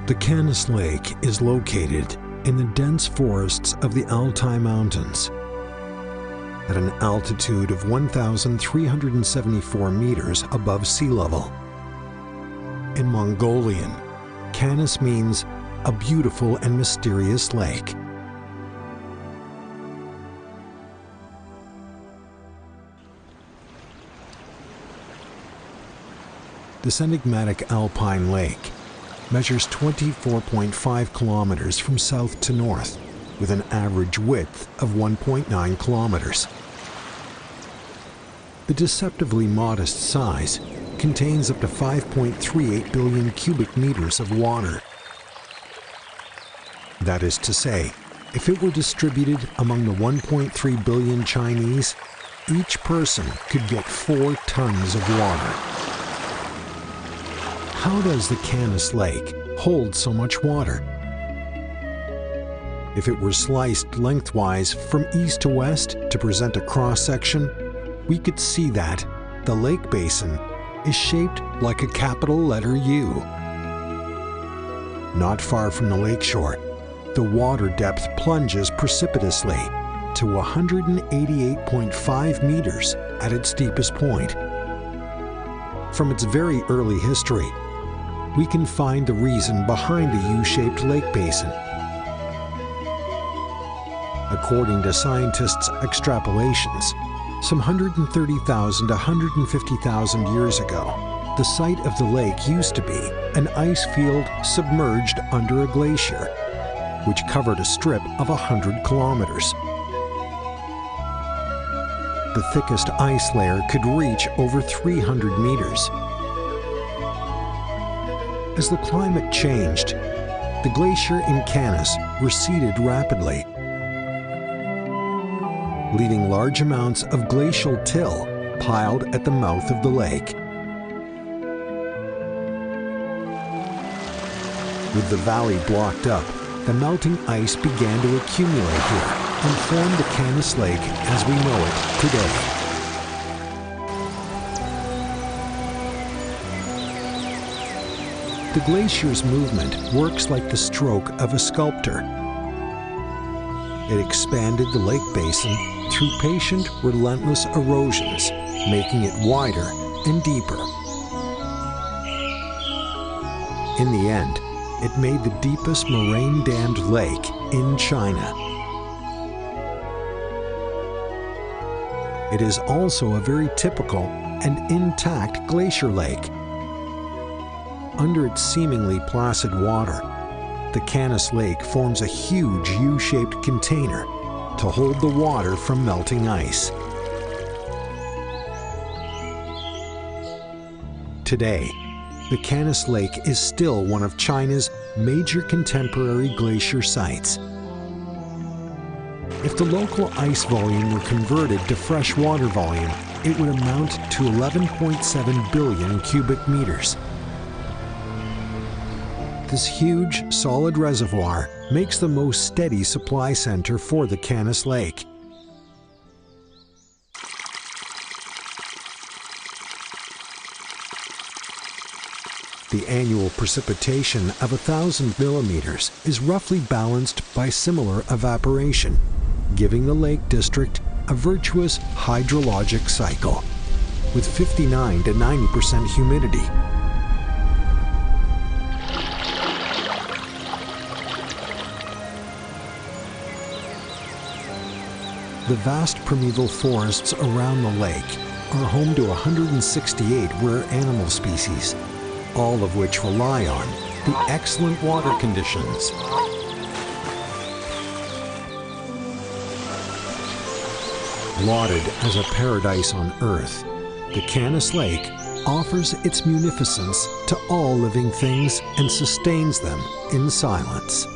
The Kanas Lake is located in the dense forests of the Altai Mountains. At an altitude of 1,374 meters above sea level. In Mongolian, Kanas means a beautiful and mysterious lake. This enigmatic alpine lake measures 24.5 kilometers from south to north, with an average width of 1.9 kilometers. The deceptively modest size contains up to 5.38 billion cubic meters of water. That is to say, if it were distributed among the 1.3 billion Chinese, each person could get 4 tons of water. How does the Kanas Lake hold so much water? If it were sliced lengthwise from east to west to present a cross-section, we could see that the lake basin is shaped like a capital letter U. Not far from the lakeshore, the water depth plunges precipitously to 188.5 meters at its deepest point. From its very early history, we can find the reason behind the U-shaped lake basin. According to scientists' extrapolations, some 130,000 to 150,000 years ago, the site of the lake used to be an ice field submerged under a glacier, which covered a strip of 100 kilometers. The thickest ice layer could reach over 300 meters. As the climate changed, the glacier in Kanas receded rapidly, leaving large amounts of glacial till piled at the mouth of the lake. With the valley blocked up, the melting ice began to accumulate here and form the Kanas Lake as we know it today. The glacier's movement works like the stroke of a sculptor. It expanded the lake basin through patient, relentless erosions, making it wider and deeper. In the end, it made the deepest moraine-dammed lake in China. It is also a very typical and intact glacier lake. Under its seemingly placid water, the Kanas Lake forms a huge U-shaped container to hold the water from melting ice. Today, the Kanas Lake is still one of China's major contemporary glacier sites. If the local ice volume were converted to freshwater volume, it would amount to 11.7 billion cubic meters. This huge, solid reservoir makes the most steady supply center for the Kanas Lake. The annual precipitation of 1,000 millimeters is roughly balanced by similar evaporation, giving the Lake District a virtuous hydrologic cycle, with 59 to 90% humidity. The vast primeval forests around the lake are home to 168 rare animal species, all of which rely on the excellent water conditions. Lauded as a paradise on Earth, the Kanas Lake offers its munificence to all living things and sustains them in silence.